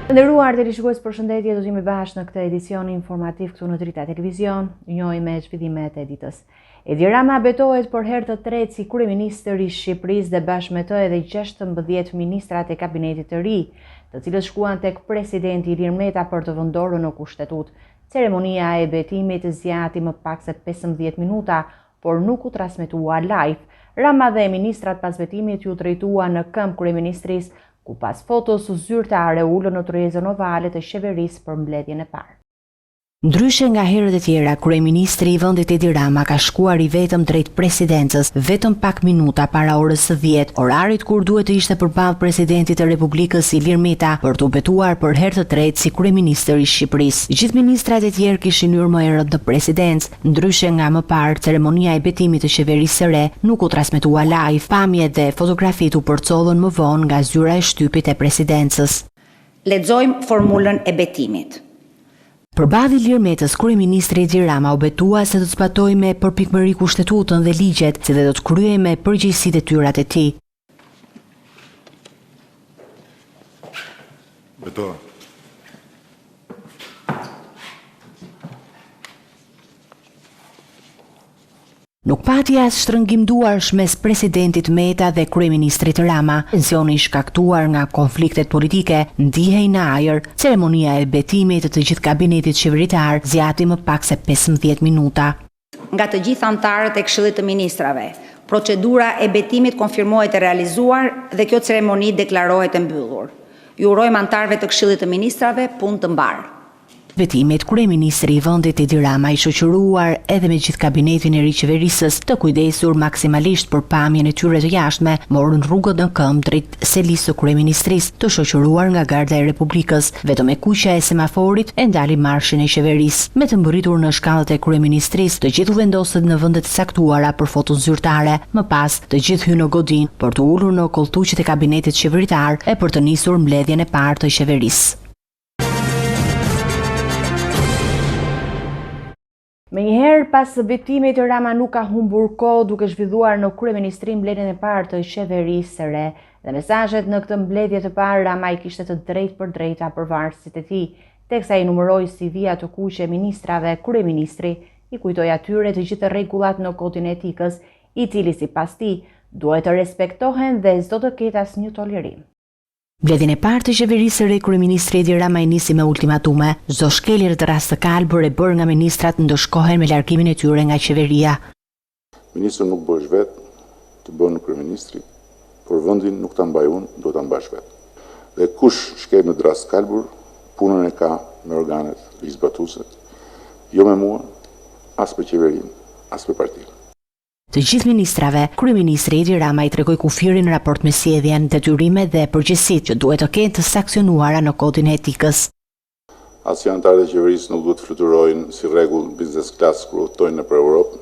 Nderuar televizionistë, përshëndetje, do të jemi bashkë në këtë edicion informativ këtu në Drita Televizion. Njohim me zhvillimet e ditës. Edi Rama betohet për herë të tretë si kryeministër i Shqipërisë dhe bashkë me të edhe 16 ministrat e kabinetit të ri, të cilët shkuan tek presidenti Ilir Meta për të vendorur në kushtetut. Ceremonia e betimit zgjati më pak se 15 minuta, por nuk u transmetua live. Rama dhe ministrat pas betimit ju drejtuan në këmbë kryeministrisë, ku pas fotos zyrtare ulën në tryezën ovale të qeverisë për mbledhjen e parë. Ndryshe nga herët e tjera, kryeministri i vendit Edi Rama ka shkuar i vetëm drejt presidencës vetëm pak minuta para orës së 10, orarit kur duhet të ishte përballë presidentit të Republikës Ilir Meta për të betuar për herë të tretë si kryeministër i Shqipërisë. Gjithë ministrat e tjerë kishin hyrë më herët në presidencë, ndryshe nga më parë, ceremonia e betimit të qeverisë së re nuk u transmetua live, pamjet dhe fotografitë u përcollën më vonë nga zyra e shtypit e presidencës. Lexojmë formulën e betimit. Përballë Ilir Metës, kryeministri Edi Rama u betua se do të zbatojë me përpikmëri kushtetutën dhe ligjet, si dhe do të kryejë me përgjegjësi detyrat e tij. Beto. Nuk pati as shtrëngim duarsh mes presidentit Meta dhe kryeministrit Rama. Tensioni i shkaktuar nga konfliktet politike ndihej në ajër. Ceremonia e betimit të gjithë kabinetit qeveritar zgjati më pak se 15 minuta. Nga të gjithë anëtarët e Këshillit të Ministrave, procedura e betimit konfirmohet e realizuar dhe kjo ceremoni deklarohet e mbyllur. Ju urojmë anëtarëve të Këshillit të Ministrave punë të mbarë. Betimit, kryeministri i vendit Edi Rama i shoqëruar edhe me gjithë kabinetin e ri qeverisës të kujdesur maksimalisht për pamjen e tyre të jashtme, morën rrugët në këmbë drejt selisë së kryeministrisë, të shoqëruar nga Garda e Republikës. Vetëm e kuqja e semaforit e ndali marshin e qeverisë. Me të mbërritur në shkallët e kryeministrisë, të gjithë u vendosën në vendet e caktuara për foton zyrtare. Më pas, të gjithë hynë në godin për të ulur në kolltuqet e kabinetit qeveritar e për të nisur mbledhjen e parë të qeverisë. Menjëherë pas betimit, Rama nuk ka humbur kohë duke zhvilluar në kryeministrim mbledhjen e parë të qeverisë së re dhe mesazhet në këtë mbledhje të parë Rama i kishte të drejtë për drejta për varësitë e tij, teksa i numëroi CV-a të kuqe ministrave, kryeministri i kujtoi atyre të gjithë rregullat në kodin e etikës, i cili sipas tij duhet të respektohen dhe s'do të ketë asnjë tolerim. Mbledhjen e parë të qeverisë së re, kryeministri Edi Rama i nisi me ultimatume. Çdo shkelje të rast të kalbër e bërë nga ministrat ndëshkohen me largimin e tyre nga qeveria. Ministri nuk bësh vetë, të bën kryeministri, por vendin nuk ta mbaj unë, do ta mbash vetë. Dhe kush shkel në rast kalbur, punën e ka me organet ligjzbatuese, jo me mua, as për qeverinë, as për partinë. Të gjithë ministrave, kryeministri Edi Rama i tregoi kufirin në raport me sjelljen, detyrimet dhe përgjegjësitë që duhet të kenë të sankcionuara në kodin e etikës. As që anëtarët e qeverisë nuk duhet të fluturojnë si rregull business class kur udhtojnë nëpër Europë.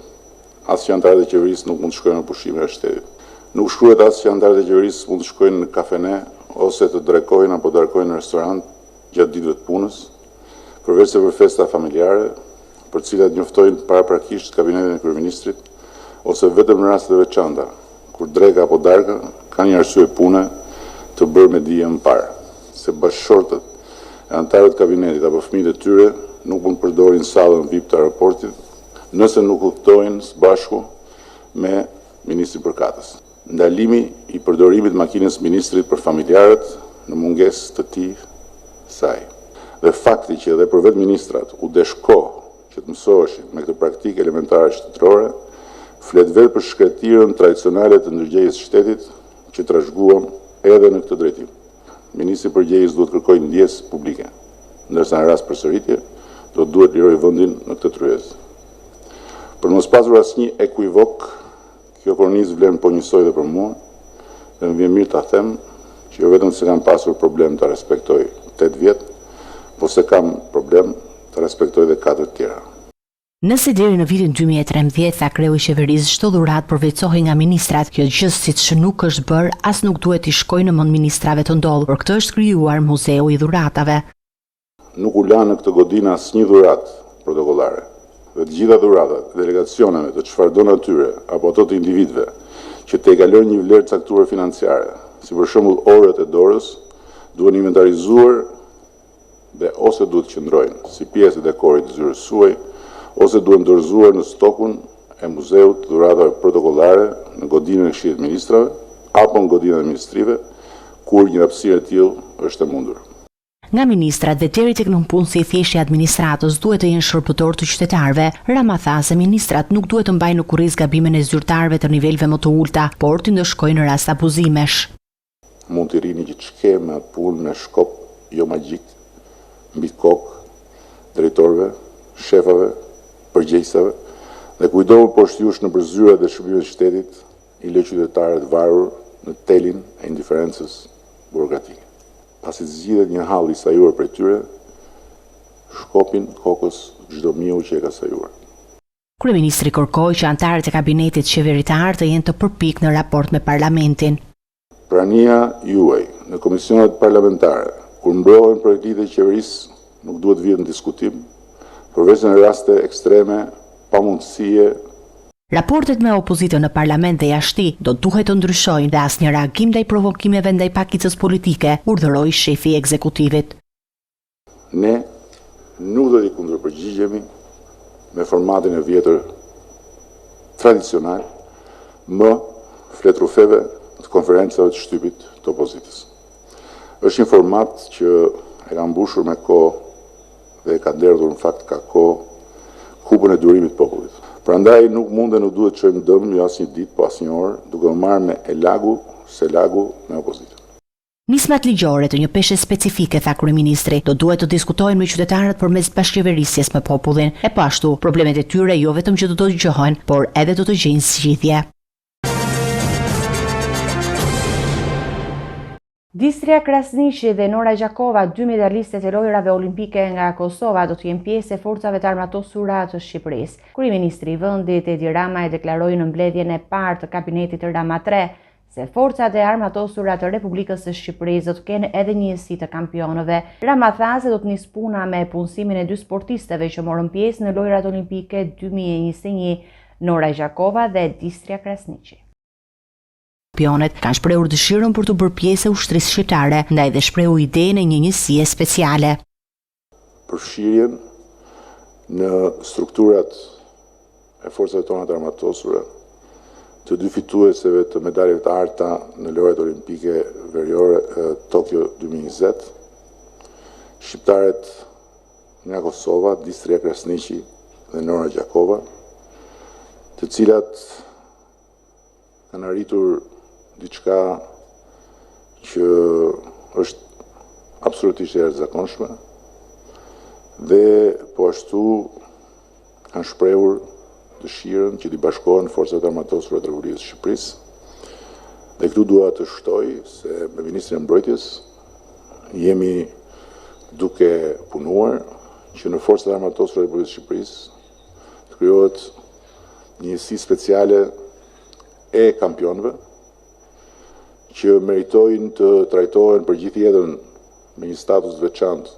As që anëtarët e qeverisë nuk mund të shkojnë në pushime në shtetit. Nuk shkruhet as që anëtarët e qeverisë mund të shkojnë në kafene ose të drekojnë apo darkojnë në restorant gjatë ditëve të punës, përveç se për festa familjare, për cilat njoftojnë paraprakisht kabinetin e kryeministrit, ose vetëm në raste të veçanta, kur dreka apo darka kanë një arsye pune të bërë me dije më parë, se bashkëshortët e anëtarët kabinetit apo fëmijët e tyre nuk mund të përdorin sallën VIP të aeroportit nëse nuk udhtojnë së bashku me ministrin përkatës. Ndalimi i përdorimit makinës ministrit për familjarët në mungesë të tij saj. Dhe fakti që edhe për vetë ministrat u desh kohë që të mësoheshin me këtë praktikë elementare shtetërore, flet vetë për shkretirën tradicionale të ndërgjegjës së shtetit që trashëguam edhe në këtë drejtim. Ministri i përgjegjës duhet kërkojë ndjesë publike, ndërsa në rast përsëritje do duhet lirojë vendin në këtë tryezë. Për mos pasur asnjë ekuivok, kjo kornizë vlen po njësoj dhe për mua, dhe më vjen mirë ta them që jo vetëm se kam pasur problem të respektoj 8 vjet, po se kam problem të respektoj dhe 4 tjera. Nëse deri në vitin 2013 tha kreu i qeverisë çdo dhuratë përveçohej nga ministrat, kjo gjë siç nuk është bërë, as nuk duhet i shkojë në mend ministrave të ndodhur. Për këtë është krijuar Muzeu i Dhuratave. Nuk u lanë në këtë godinë asnjë dhuratë protokollare. Dhe të gjitha dhuratat, delegacioneve të çfarëdo natyre apo ato të individëve që të kalojnë një vlerë caktuar financiare, si për shembull orët e dorës, duhen inventarizuar dhe ose duhet qëndrojnë si pjesë e dekorit të zyrës suaj, ose duhet dorëzuar në stokun e muzeut dhuratave protokollare në godinën e Këshillit të Ministrave apo në godinën e ministrive, kur një hapësirë e tillë është e mundur. Nga ministrat dhe deri tek nënpunësi i thjeshtë i administratës duhet të jenë shërbëtor të qytetarëve. Rama tha se ministrat nuk duhet të mbajnë në kurriz gabimin e zyrtarëve të niveleve më të ulta, por të ndëshkojnë në rast abuzimesh. Mund të rrini që shkeme atë punë me shkop jo magjik, mbi kokë drejtorëve, shefave, përgjegjësave, dhe kujdohu poshtjush në përzyra dhe shërbimet e shtetit i lë qytetarët varur në telin e indiferencës burokratike. Pasi të zgjidhet një hall i sajuar prej tyre, shkopin kokës çdo miu që e ka sajuar. Kryeministri kërkoi që anëtarët e kabinetit qeveritar të jenë të përpik në raport me parlamentin. Prania juaj në komisionet parlamentare, kur mbrohen projektet e qeverisë, nuk duhet vjet në diskutim, përveç në raste ekstreme, pamundësie. Raportet me opozitën në parlament dhe jashti do duhet të ndryshojnë dhe asnjë reagim ndaj provokimeve ndaj pakicës politike, urdhëroi shefi i ekzekutivit. Ne nuk do t'i kundërpërgjigjemi me formatin e vjetër tradicional, më fletrufeve të konferencave të shtypit të opozitës. Është një format që e ka mbushur me kohë dhe e ka derdhur në fakt ka kohë kupën e durimit popullit. Prandaj nuk mund dhe nuk duhet të çojmë dëm jo asnjë ditë, po asnjë orë, duke u marrë me selagu me opozitën. Nismat ligjore të një peshe specifike, tha kryeministri, do duhet të diskutojnë me qytetarët përmes bashkëqeverisjes me popullin, e po ashtu problemet e tyre jo vetëm që do të dëgjohen, por edhe do të gjejnë zgjidhje. Distria Krasniqi dhe Nora Gjakova, dy medalistet e lojrave olimpike nga Kosova, do të jenë pjesë e forcave të armatosura të Shqipërisë. Kryeministri i vendit Edi Rama e deklaroi në mbledhjen e parë të kabinetit të Rama 3 se forcat e armatosura të Republikës së Shqipërisë do të kenë edhe një njësi të kampionëve. Rama tha se do të nis puna me punësimin e dy sportisteve që morën pjesë në lojrat olimpike 2021, Nora Gjakova dhe Distria Krasniqi. Kampionët kanë shprehur dëshirën për të bërë pjesë e ushtrisë shqiptare, ndaj dhe shprehu idenë e një njësie speciale. Përfshirjen në strukturat e forcave tona të armatosura të dy fitueseve të medaljeve të arta në lojrat olimpike veriore Tokyo 2020, shqiptaret nga Kosova, Distria Krasniqi dhe Nora Gjakova, të cilat kanë arritur diçka që është absolutisht e jashtëzakonshme dhe po ashtu kanë shprehur dëshirën që t'i bashkohen forcat armatosura të Republikës së Shqipërisë. Dhe këtu dua të shtoj se me Ministrin e Mbrojtjes jemi duke punuar që në forcat armatosura të Republikës së Shqipërisë të krijohet një njësi speciale e kampionëve që meritojnë të trajtohen për gjithë jetën me një status të veçantë.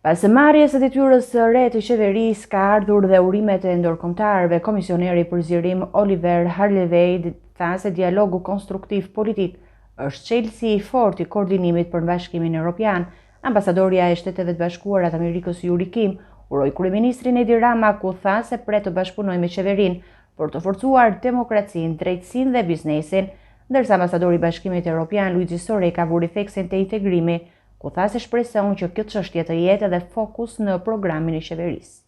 Pas marrjes së detyrës së re të qeverisë ka ardhur dhe urimet e ndërkombëtarëve, komisioneri për zgjerim Oliver Harlevej tha se dialogu konstruktiv politik është çelësi i fortë i koordinimit për Bashkimin Evropian. Ambasadorja e Shteteve të Bashkuara të Amerikës Yuri Kim uroi kryeministrin Edi Rama, ku tha se pret të bashkëpunojë me qeverinë për të forcuar demokracinë, drejtësinë dhe biznesin, ndërsa ambasadori i Bashkimit Evropian Luigi Soreka vuri theksin te integrimi, ku tha se shpreson që kjo çështje të jetë edhe fokus në programin e qeverisë.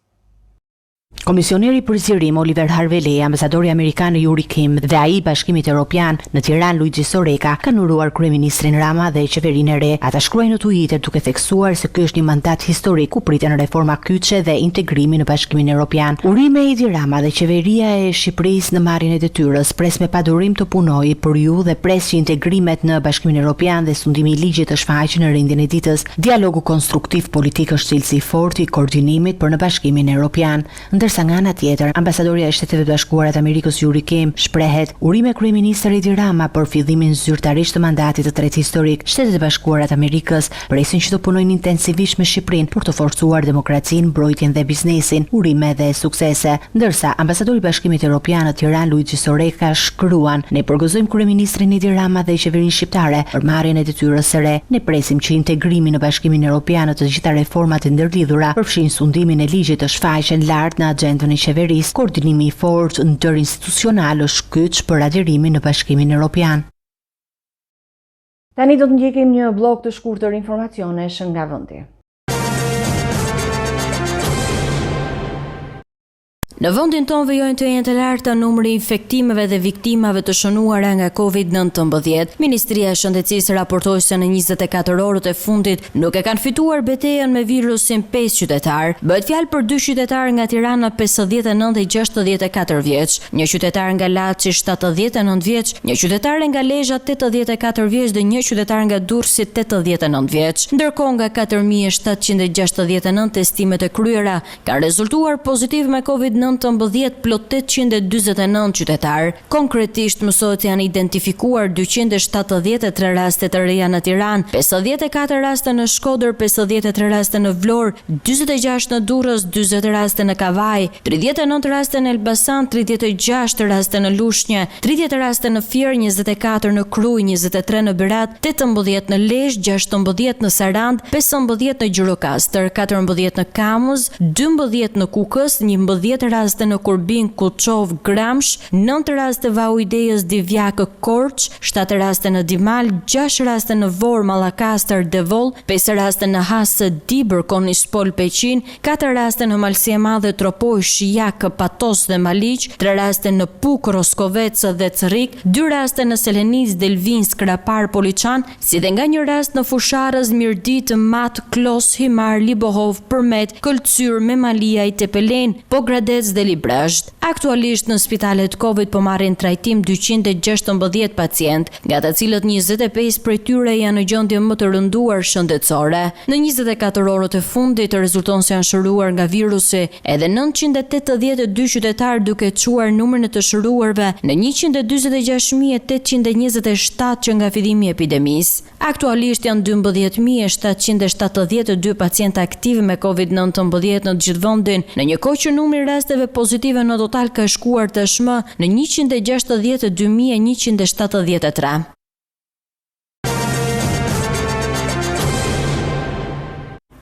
Komisioneri për zgjerim Oliver Harvey, ambasadori amerikan Yuri Kim dhe ai i Bashkimit Evropian në Tiranë Luigi Soreka kanë uruar kryeministrin Rama dhe qeverinë e re. Ata shkruajnë në Twitter duke theksuar se ky është një mandat historik ku priten reforma kyçe dhe integrimi në Bashkimin Evropian. Urime Edi Rama dhe qeveria e Shqipërisë në marrjen e detyrës pres me padurim të punojë për ju dhe pres që integrimet në Bashkimin Evropian dhe sundimi i ligjit të shfaqen në rendin e ditës. Dialogu konstruktiv politik është cilësi i fortë i koordinimit për në Bashkimin Evropian. Ndërsa nga ana tjetër, ambasadorja e Shteteve Bashkuara të Amerikës Yuri Kim shprehet urime kryeministrit Edi Rama për fillimin zyrtarisht të mandatit të tretë historik. Shtetet e Bashkuara të Amerikës presin që të punojnë intensivisht me Shqipërinë për të forcuar demokracinë, mbrojtjen dhe biznesin, urime dhe suksese. Ndërsa ambasadori i Bashkimit Evropian në Tiranë Luigi Soreka shkruan: "Ne përgëzojmë kryeministrin Edi Rama dhe qeverinë shqiptare për marrjen e detyrës së re. Ne presim që integrimi në Bashkimin Evropian të gjitha reformat e ndërlidhura përfshin sundimin e ligjit të shfaqjen lart në agjendën e qeverisë. Koordinimi i fortë interinstitucional është kyç për adherimin në Bashkimin Evropian." Tani do të ndjekim një blok të shkurtër informacionesh nga vendi. Në vendin tonë vijojnë të jenë të larta numri i infektimeve dhe viktimave të shënuara nga COVID-19. Ministria e Shëndetësisë raportoi se në 24 orët e fundit nuk e kanë fituar betejën me virusin 5 qytetar. Bëhet fjalë për 2 qytetar nga Tirana 59 dhe 64 vjeç, një qytetar nga Laçi 79 vjeç, një qytetar nga Lezhë 84 vjeç dhe një qytetar nga Durrësi 89 vjeç. Ndërkohë nga 4769 testimet e kryera kanë rezultuar pozitiv me COVID-19 plot 849 qytetar. Konkretisht mësohet janë identifikuar 273 raste të reja në Tiranë, 54 raste në Shkodër, 53 raste në Vlorë, 46 në Durrës, 40 raste në Kavaj, 39 raste në Elbasan, 36 raste në Lushnjë, 30 raste në Fier, 24 në Krujë, 23 në Berat, 18 në Lezhë, 16 në Sarand, 15 në Gjirokastër, 14 në Kamuz, 12 në Kukës, 11 raste në Kurbin, Kuçov, Gramsh, 9 raste Vau Idejës, Divjak, Korç, 7 raste në Dimal, 6 raste në Vor, Mallakastër, Devoll, 5 raste në Hasë, Dibër, Konispol, Peqin, 4 raste në Malsi e Madhe, Tropoj, Shijak, Patos dhe Maliq, 3 raste në Puk, Roskovec dhe Cërik, 2 raste në Selenic, Delvin, Skrapar, Poliçan, si dhe nga një rast në Fusharës, Mirdit, Mat, Klos, Himar, Libohov, Përmet, Këlcyr, Memalia, Tepelen, Pogradec dhe Librazh. Aktualisht në spitalet Covid po marrin trajtim 216 pacient, nga të cilët 25 prej tyre janë në gjendje më të rënduar shëndetësore. Në 24 orët e fundit rezulton se janë shëruar nga virusi edhe 982 qytetar, duke çuar numrin e të shëruarve në 146.827 që nga fillimi i epidemisë. Aktualisht janë 12.772 pacientë aktiv me COVID-19 në të gjithë vendin, në një kohë që numri i rasteve pozitive në total ka shkuar tashmë në 162.173.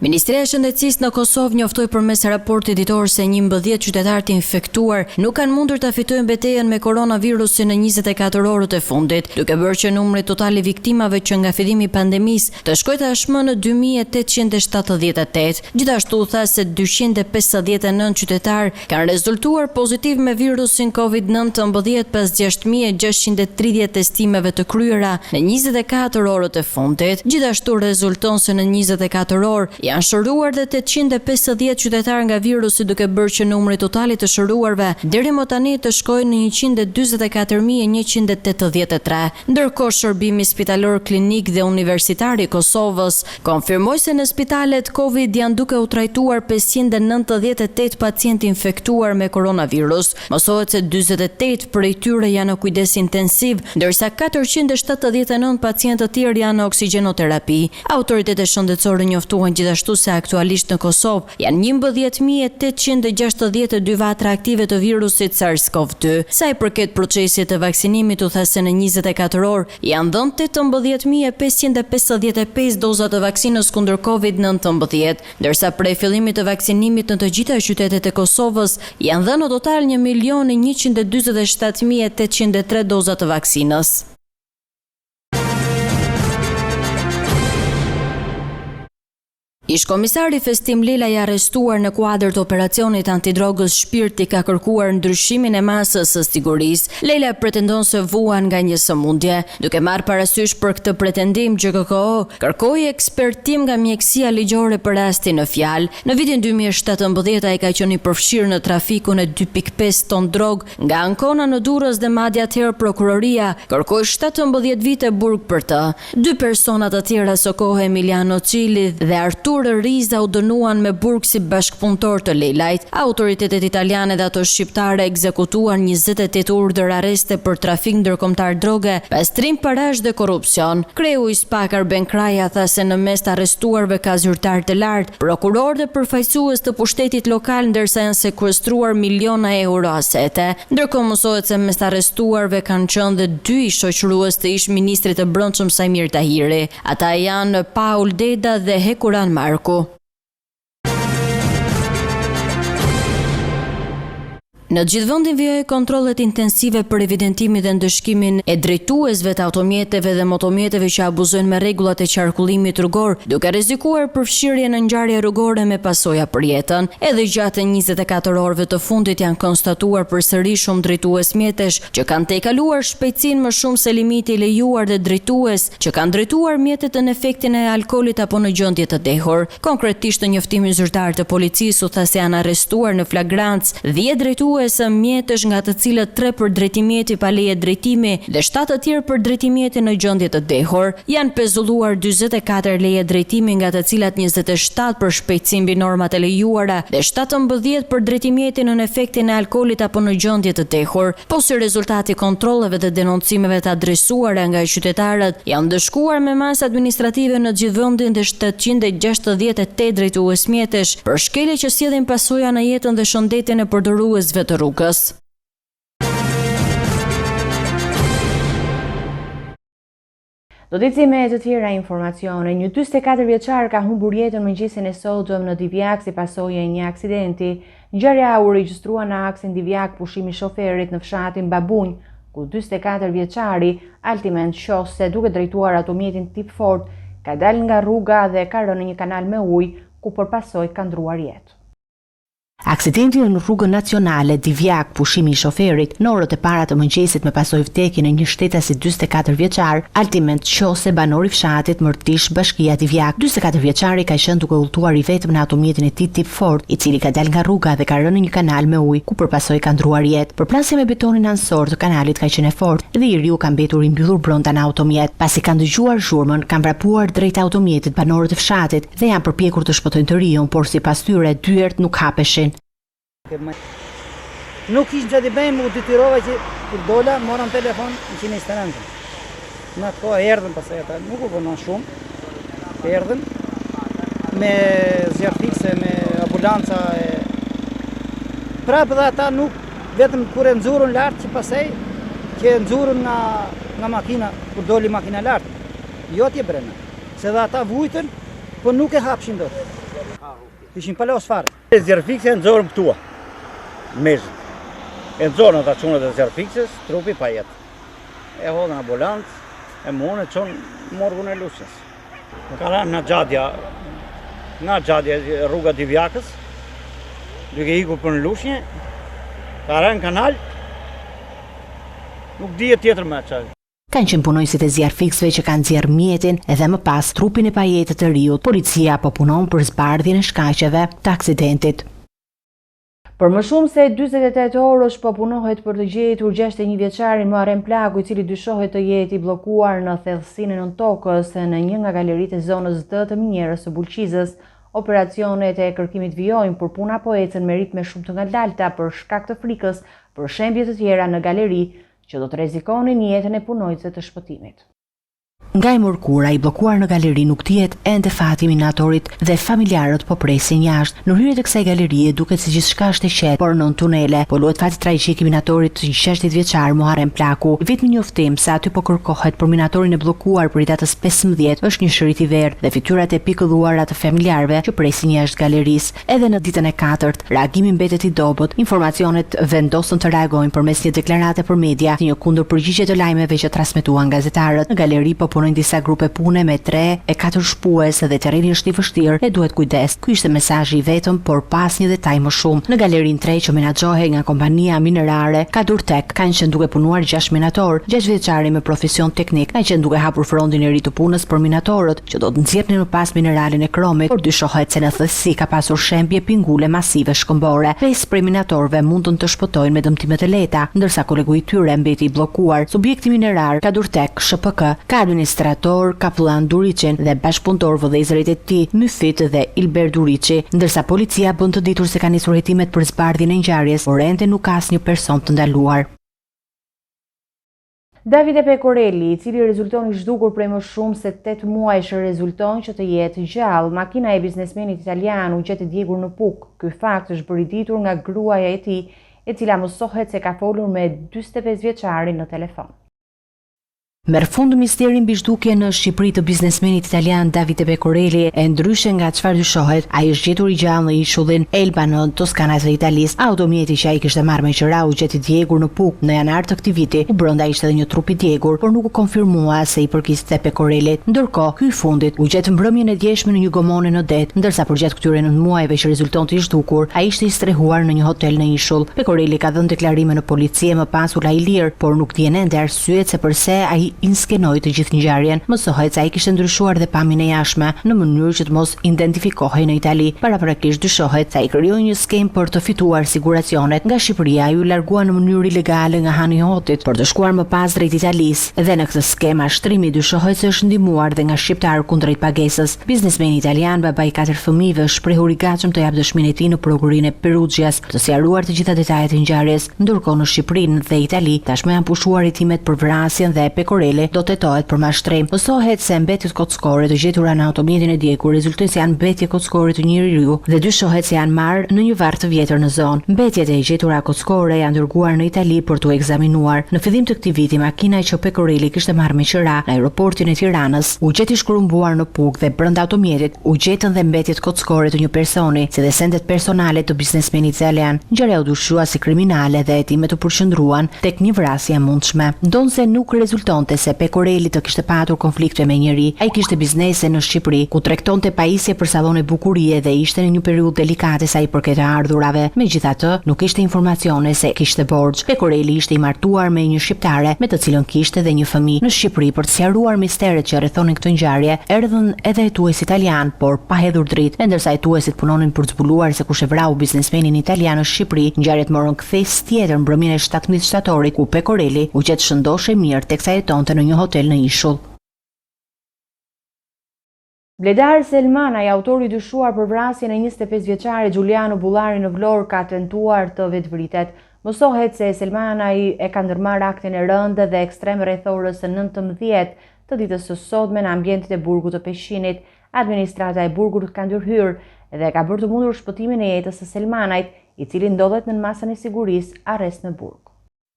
Ministria e Shëndetësisë në Kosovë njoftoi përmes raportit ditor se 11 qytetarë të infektuar nuk kanë mundur ta fitojnë betejën me koronavirusin në 24 orët e fundit, duke bërë që numri total i viktimave që nga fillimi i pandemisë të shkojë tashmë në 2878. Gjithashtu tha se 259 qytetar kanë rezultuar pozitiv me virusin COVID-19 pas 6630 testimeve të kryera në 24 orët e fundit. Gjithashtu rezulton se në 24 orë janë shëruar dhe 850 qytetar nga virusi, duke bërë që numri totalit të shëruarve deri më tani të shkojë në 144.183. Ndërkohë shërbimi spitalor klinik dhe universitar i Kosovës konfirmoi se në spitalet Covid janë duke u trajtuar 598 pacientë infektuar me koronavirus. Mësohet se 48 prej tyre janë në kujdes intensiv, ndërsa 479 pacientë të tjerë janë në oksigjenoterapi. Autoritetet shëndetësore njoftuan gjithashtu se aktualisht në Kosovë janë 11.862 vatra aktive të virusit SARS-CoV-2. Sa i përket procesit të vaksinimit, u tha se në 24 orë janë dhënë 18.555 doza të vaksinës kundër COVID-19, ndërsa prej fillimit të vaksinimit në të gjitha qytetet e Kosovës janë dhënë në total 1.147.803 doza të vaksinës. Ish-komisari Festim Lela i arrestuar në kuadër të operacionit antidrogës Shpirti ka kërkuar ndryshimin e masës së sigurisë. Lela pretendon se vuan nga një sëmundje. Duke marrë parasysh për këtë pretendim, GKKO kërkoi ekspertim nga mjekësia ligjore për rastin në fjalë. Në vitin 2017 ai ka qenë i përfshirë në trafikun e 2.5 ton drog nga Ankona në Durrës dhe madje atëherë prokuroria kërkoi 17 vite burg për të. Dy persona të tjera së kohë Emiliano Cili dhe Artur Artur Riza u dënuan me burg si bashkëpunëtor të Lelajt. Autoritetet italiane dhe ato shqiptare ekzekutuan 28 urdhër arreste për trafik ndërkombëtar droge, pastrim parash dhe korrupsion. Kreu i SPAK Arben Kraja tha se në mes të arrestuarve ka zyrtar të lartë, prokuror dhe përfaqësues të pushtetit lokal, ndërsa janë sekuestruar miliona euro asete. Ndërkohë mësohet se mes të arrestuarve kanë qenë dhe 2 shoqërues të ish ministrit të brendshëm Sajmir Tahiri. Ata janë Paul Deda dhe Hekuran Marku. Në gjithë vendin vijoi kontrollet intensive për evidentimin dhe ndëshkimin e drejtuesve të automjeteve dhe motomjeteve që abuzojnë me rregullat e qarkullimit rrugor, duke rrezikuar përfshirje në ngjarje rrugore me pasoja për jetën. Edhe gjatë 24 orëve të fundit janë konstatuar përsëri shumë drejtues mjetesh që kanë tejkaluar shpejtësinë më shumë se limiti i lejuar dhe drejtues që kanë drejtuar mjetet në efektin e alkoolit apo në gjendje të dehur. Konkretisht në njoftimin zyrtar të policisë u tha se janë arrestuar në flagrancë 10 drejtues mjetësh, nga të cilët 3 për drejtimjeti pa leje drejtimi dhe 7 të tjerë për drejtimjeti në gjendje të dehur. Janë pezulluar 44 leje drejtimi, nga të cilat 27 për shpejtësi mbi normat e lejuara dhe 17 për drejtimjeti në efektin e alkoolit apo në gjendje të dehur. Po si rezultati kontrolleve dhe denoncimeve të adresuara nga qytetarët, janë dëshkuar me masë administrative në gjithë vendin dhe 768 drejtues mjetesh për shkelje që sjellin pasoja në jetën dhe shëndetin e përdoruesve të rrugës. Do të ecim me të tjera informacione. Një 44 vjeçar ka humbur jetën mëngjesin e sotëm në Divjak si pasojë e një aksidenti. Ngjarja u regjistrua në aksin Divjak pushimi shoferit në fshatin Babunj, ku 44 vjeçari Altiment Qose, duke drejtuar automjetin tip Ford, ka dalë nga rruga dhe ka rënë në një kanal me ujë, ku përpasoj ka ndruar jetë. Aksidenti në rrugën nacionale Divjak pushimi i shoferit në orët e para të mëngjesit me pasojë vdekjen e një shtetasi 44 vjeçar, Altiment Qose, banor i fshatit Mërtish, bashkia Divjak. 44 vjeçari ka qenë duke udhëtuar i vetëm në automjetin e tij tip Ford, i cili ka dalë nga rruga dhe ka rënë në një kanal me ujë, ku përpasoj ka ndruar jetë. Përplasja me betonin ansor të kanalit ka qenë e fortë dhe i riu ka mbetur i mbyllur brenda në automjet. Pasi kanë dëgjuar zhurmën, kanë vrapuar drejt automjetit banorët e fshatit dhe janë përpjekur të shpëtojnë të riun, por sipas tyre dyert nuk hapeshin. Nuk ishtë që t'i bëjmë, u detyrova që kur dola, morën telefon në 129. Në atë kohë erdhen pasaj ata, nuk u bëna shumë, erdhen me zjarë fikse, me ambulanca. Prapë dhe ata nuk, vetëm kur e nxurën lartë që pasaj, që e nxurën nga makina, kur doli makina lartë, jo t'je brena, se dhe ata vujtën, po nuk e hapshin do të. Ishin palos fare. Zjarë fikse e nxurën pëtua. Mezët. E nëzorën ata qunët e zjarë fikses, trupi pa jetë. E hodhën ambulancë, e monë e qonë morgun e Lushnjës. Ka ranë në gjadja rruga Divjakës, duke iku për në Lushnjë, ka ranë kanal, nuk dhije tjetër me qaj. Kanë qenë punojësit e zjarfiksve që kanë nxjerrë mjetin edhe më pas trupin e pajetët të riut. Policia po punon për zbardhjen e shkaqeve të aksidentit. Për më shumë se 48 orësh po punohet për të gjetur 61 vjeçarin Muharrem Plaku, i cili dyshohet të jetë i bllokuar në thellësinë nën tokës në një nga galeritë e zonës D të minjerës së Bulqizës. Operacionet e kërkimit vijojnë, por puna po ecën me ritme shumë të ngadalta për shkak të frikës për shembje të tjera në galeri që do të rrezikonin jetën e punojësve të shpëtimit. Nga e mërkura i bllokuar në galeri nuk dihet ende fati i minatorit dhe familjarët po presin jashtë. Në hyrjet e kësaj galerie duket se gjithçka është e qetë, por nën tunele po luhet fati tragjik i minatorit të 60 vjeçar Muharrem Plaku. Vetëm njoftim se aty po kërkohet për minatorin e bllokuar për datës 15 është një shërit i verdhë dhe fytyrat e pikëlluara të familjarëve që presin jashtë galerisë. Edhe në ditën e 4, reagimi mbetet i dobët. Informacionet vendosën të reagojnë përmes një deklarate për media, si një kundërpërgjigje të lajmeve që transmetuan gazetarët. Në galeri po punojnë disa grupe pune me 3 e 4 shpues dhe terreni është i vështirë e duhet kujdes. Ky ishte mesazhi i vetëm, por pas një detaj më shumë. Në galerinë 3 që menaxhohej nga kompania minerare Kadurtek kanë qenë duke punuar 6 minator, 6 vjeçari me profesion teknik, kanë qenë duke hapur frontin e ri të punës për minatorët që do të nxjerrnin më pas mineralin e kromit, por dyshohet se në thellësi ka pasur shembje pingule masive shkëmbore. 5 prej minatorëve mundën të shpëtojnë me dëmtime të lehta, ndërsa kolegu i tyre mbeti i bllokuar. Subjekti minerar Kadurtek SHPK ka administrator Kaplan Duriçen dhe bashkëpunëtor vëllezërit e tij Myfit dhe Ilber Duriçi, ndërsa policia bën të ditur se ka nisur hetimet për zbardhjen e ngjarjes, por ende nuk ka asnjë person të ndaluar. Davide Pecorelli, i cili rezulton i zhdukur prej më shumë se 8 muajsh, rezulton që të jetë gjallë. Makina e biznesmenit italian u gjetë djegur në Puk. Ky fakt është bërë i ditur nga gruaja e tij, e cila mësohet se ka folur me 45 vjeçarin në telefon. Merr fund misteri mbi zhdukjen në Shqipëri të biznesmenit italian Davide Pecorelli, e ndryshe nga çfarë dyshohet, ai është gjetur i gjallë në ishullin Elba në Toskana të Italisë. Automjeti që ai kishte marrë me qira u gjeti djegur në Puk. Në janar të këtij viti, u brenda ishte edhe një trup i djegur, por nuk u konfirmua se i përkiste Pecorellit. Ndërkohë, ky i fundit u gjet mbrëmjen e djeshme në një gomone në det, ndërsa përgjatë këtyre 9 muajve që rezultonte i zhdukur, ai ishte i strehuar në një hotel në ishull. Pecorelli ka dhënë deklarime në polici më pas u la i lirë, por nuk dihen ende arsyet se pse ai inskenoi të gjithë ngjarjen. Mësohet se ai kishte ndryshuar dhe pamjen e jashtme në mënyrë që të mos identifikohej në Itali. Paraprakisht dyshohet se ai krijoi një skem për të fituar siguracionet nga Shqipëria. Ai u largua në mënyrë ilegale nga hani i hotit për të shkuar më pas drejt Italisë. Dhe në këtë skem ashtrimi dyshohet se është ndihmuar dhe nga shqiptar kundrejt pagesës. Biznesmeni italian, baba i 4 fëmijëve, shprehur i gatshëm të japë dëshminë e tij në prokurorin e Perugias për të sqaruar të gjitha detajet e ngjarjes. Ndërkohë në Shqipëri dhe Itali tashmë janë pushuar hetimet për vrasjen dhe Pecorelli do tetohet për mashtrim. Mësohet se mbetjet kocësore të gjetura në automjetin e djegur rezultojnë se janë mbetje kocësore të një njeriu dhe dyshohet se janë marrë në një varr të vjetër në zonë. Mbetjet e gjetura kocësore janë dërguar në Itali për t'u ekzaminuar. Në fillim të këtij viti, makina që Pecorelli kishte marrë me qira në aeroportin e Tiranës u gjeti shkrumbuar në Puk dhe brenda automjetit u gjetën dhe mbetjet kocësore të një personi, si dhe sendet personale të biznesmenit italian. Ngjarja u dyshua si kriminale dhe hetimet u përqendruan tek një vrasje e mundshme. Ndonse nuk rezultonte se Pecorelli të kishte patur konflikte me njëri. Ai kishte biznese në Shqipëri ku tregtonte pajisje për sallone bukurie dhe ishte në një periudhë delikate sa i përket të ardhurave. Megjithatë, nuk kishte informacione se kishte borxh. Pecorelli ishte i martuar me një shqiptare me të cilën kishte dhe një fëmijë. Në Shqipëri, për të sqaruar misteret që rrethonin këtë ngjarje, erdhën edhe hetues italian, por pa hedhur dritë. E ndërsa hetuesit punonin për të zbuluar se kush e vrau biznesmenin italian në Shqipëri, ngjarjet morën kthes tjetër mbrëmjen e 17 shtatorit ku Pecorelli u gjet shëndoshë mirë teksa jetonte në një hotel në ishull. Bledar Selmanaj, autori dyshuar për vrasjen e 25 vjeçare Giuliano Bullari në Vlorë, ka tentuar të vetvritet. Mësohet se Selmanaj e ka ndërmarrë aktin e rëndë dhe ekstrem rreth orës së 19 të ditës së sotme në ambientet e burgut të Peshqinit. Administrata e burgut ka ndërhyrë dhe ka bërë të mundur shpëtimin e jetës së Selmanajt, i cili ndodhet në masën e sigurisë arrest në burg.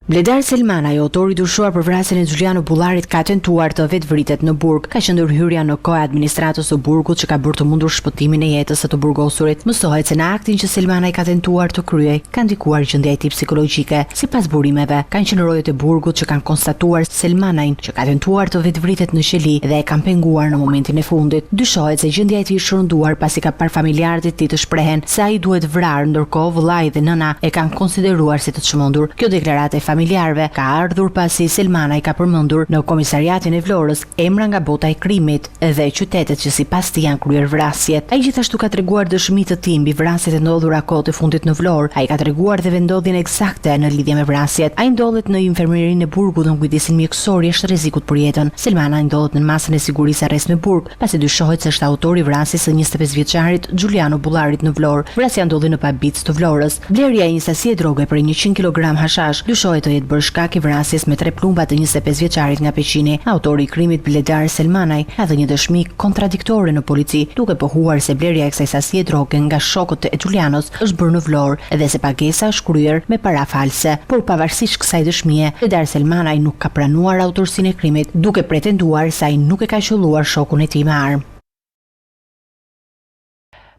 Bledar Selmanaj, autori dyshuar për vrasjen e Giuliano Bullarit, ka tentuar të vetvritet në burg. Ka qenë hyrja në kohë e administratës së burgut që ka bërë të mundur shpëtimin e jetës së të burgosurit. Mësohet se në aktin që Selmanaj ka tentuar të kryej, ka ndikuar gjendja e tij psikologjike. Sipas burimeve, kanë qenë rojet e burgut që kanë konstatuar Selmanajin që ka tentuar të vetvritet në qeli dhe e kanë penguar në momentin e fundit. Dyshohet se gjendja e tij është shënduar pasi ka parë familjarët e tij të shprehen se ai duhet vrarë, ndërkohë vëllai dhe nëna e kanë konsideruar si të çmendur. Kjo deklaratë familjarëve ka ardhur pasi Selmanaj ka përmendur në komisariatin e Vlorës emra nga bota e krimit dhe qytetet që sipas tij janë kryer vrasjet. Ai gjithashtu ka treguar dëshmi të tij mbi vrasjet e ndodhura kohët e fundit në Vlorë. Ai ka treguar dhe vendodhjen eksakte në lidhje me vrasjet. Ai ndodhet në infirmerinë e burgut në kujdesin mjekësor jashtë rrezikut për jetën. Selmanaj ndodhet në masën e sigurisë arrest në burg, pasi dyshohet se është autori i vrasjes së 25 vjeçarit Giuliano Bullarit në Vlorë. Vrasja ndodhi në Pabic të Vlorës. Blerja e një sasie droge për 100 kg hashash dyshohet të jetë bërë shkak i vrasjes me 3 plumba të 25 vjeçarit nga Peshqini. Autori i krimit Bledar Selmanaj ka dhënë një dëshmi kontradiktore në polici, duke pohuar se blerja e kësaj sasie droge nga shokët e Giulianos është bërë në Vlorë dhe se pagesa është kryer me para false. Por pavarësisht kësaj dëshmie, Bledar Selmanaj nuk ka pranuar autorsinë e krimit, duke pretenduar se ai nuk e ka qelluar shokun e tij me armë.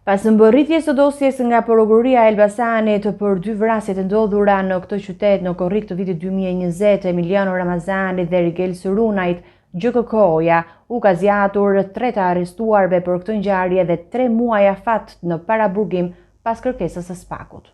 Pas mbërritjes së dosjes nga prokuroria e Elbasanit për 2 vrasjet e ndodhura në këtë qytet në korrik të vitit 2020, Emiliano Ramazani dhe Rigel Surunajt, GKK-ja u ka zgjatur 3 të arrestuarve për këtë ngjarje dhe 3 muaj afat në paraburgim pas kërkesës së SPAK-ut.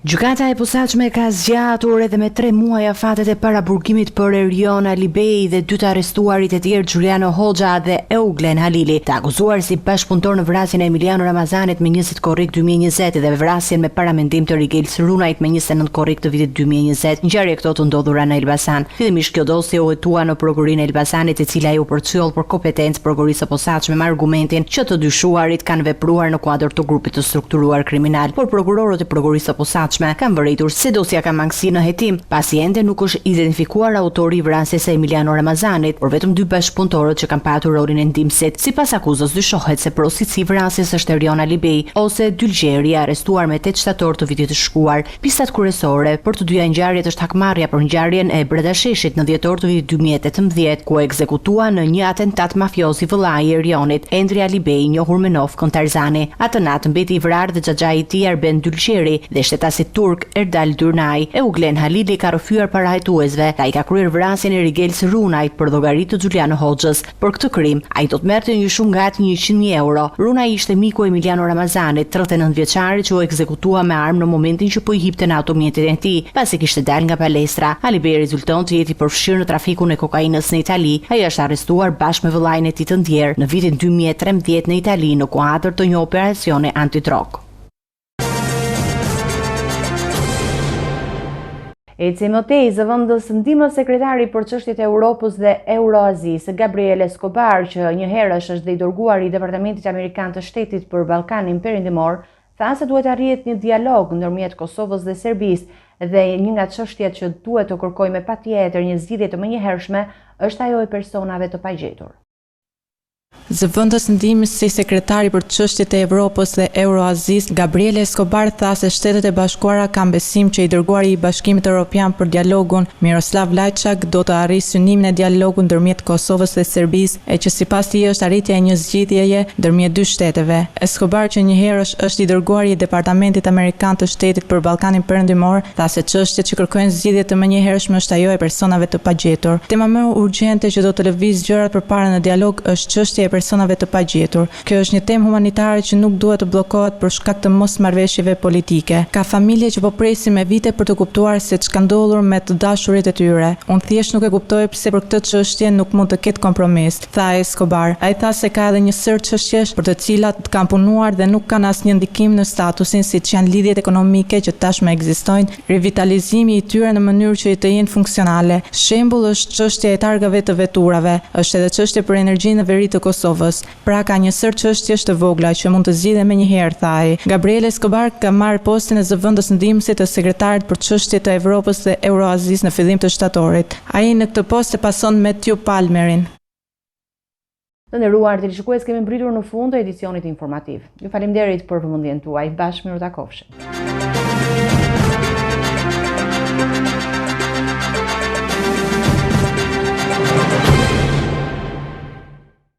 Gjykata e posaçme ka zgjatur edhe me 3 muaj afatet e paraburgimit për Erion Alibei dhe 2 të arrestuarit e tjerë Giuliano Hoxha dhe Euglen Halili, të akuzuar si bashkëpunëtor në vrasjen e Emiliano Ramazanit me 20 korrik 2020 dhe vrasjen me paramendim të Rigel Runajt me 29 korrik të vitit 2020. Ngjarje këto të ndodhura në Elbasan. Fillimisht kjo dosje u hetua në prokurinë e Elbasanit, e cila u përcjell për kompetencë prokurisë së posaçme me argumentin që të dyshuarit kanë vepruar në kuadër të grupit të strukturuar kriminal, por prokurorët e prokurisë së posaçme kanë vërejtur se dosja ka mangësi në hetim, pasi ende nuk është identifikuar autori i vrasjes së Emiliano Ramazanit, por vetëm 2 bashkëpunëtorët që kanë patur rolin e ndihmësit. Sipas akuzës dyshohet se porositë i vrasjes është Erion Alibei ose Dylgjeri, arrestuar me 8 shtator të vitit të shkuar. Pistat kryesore për të dyja ngjarjet është hakmarrja për ngjarjen e Bredasheshit në dhjetor të vitit 2018, ku ekzekutua në një atentat mafioz i vëllai i Erionit, Endri Alibei, i njohur me Nofkon Tarzani. Atë natë mbeti i vrarë dhe xhaxhai i tij Arben Dylgjeri dhe shtetasi turk Erdal Durnaj. Euglen Halili ka rrëfyer para hetuesve. Ai ka kryer vrasjen e Rigel Runajt për llogaritë të Giuliano Hoxhës. Për këtë krim, ai do të merrte një shumë gati 100.000 euro. Runaj ishte miku i Emiliano Ramazanit, 39 vjeçari që u ekzekutua me armë në momentin që po i hipte në automjetin e tij, pasi kishte dalë nga palestra. Alibei rezulton të jeti përfshirë në trafikun e kokainës në Itali. Ai është arrestuar bashkë me vëllain e tij të ndjer në vitin 2013 në Itali në kuadër të një operacioni antidrog. Eci Motej, zëvendës ndihmës sekretari për çështjet e Europës dhe Euroazisë, Gabriel Escobar, që një herësh është dhe i dërguar i Departamentit Amerikan të Shtetit për Ballkanin Perëndimor, tha se duhet arrihet një dialog ndërmjet Kosovës dhe Serbisë dhe një nga çështjet që duhet të kërkojë me patjetër një zgjidhje të menjëhershme është ajo e personave të pagjetur. Zëvendës ndihmës si sekretari për çështjet e Evropës dhe Euroazisë, Gabriel Escobar tha se Shtetet e Bashkuara kanë besim që i dërguari i Bashkimit Evropian për dialogun, Miroslav Lajçak, do të arrijë synimin e dialogut ndërmjet Kosovës dhe Serbisë, e që sipas tij është arritja e një zgjidhjeje ndërmjet 2 shteteve. Escobar, që një herësh është i dërguari i Departamentit Amerikan të Shtetit për Ballkanin Perëndimor, tha se çështjet që kërkojnë zgjidhje të menjëhershme është ajo e personave të pagjetur. Tema më urgjente që do të lëviz gjërat përpara në dialog është çështja e personave të pagjetur. Kjo është një temë humanitare që nuk duhet të bllokohet për shkak të mosmarrëveshjeve politike. Ka familje që po presin me vite për të kuptuar se ç'ka ndodhur me të dashurit e tyre. Unë thjesht nuk e kuptoj pse për këtë çështje nuk mund të ketë kompromis, tha Escobar. Ai tha se ka edhe një sër çështjesh për të cilat kanë punuar dhe nuk kanë asnjë ndikim në statusin, siç janë lidhjet ekonomike që tashmë ekzistojnë, rivitalizimi i tyre në mënyrë që të jenë funksionale. Shembull është çështja e targave të veturave, është edhe çështje për energjinë në veri të Kosovës. Pra ka një sër çështjesh të vogla që mund të zgjidhen menjëherë, tha ai. Gabriel Escobar ka marrë postin e zëvendës ndihmësit të sekretarit për çështjet të Evropës dhe Euroazisë në fillim të shtatorit. Ai në këtë postë pason Matthew Palmerin. Të nderuar televizionistë, kemi mbritur në fund të edicionit informativ. Ju faleminderit për vëmendjen tuaj. Bashkë miru takofshim.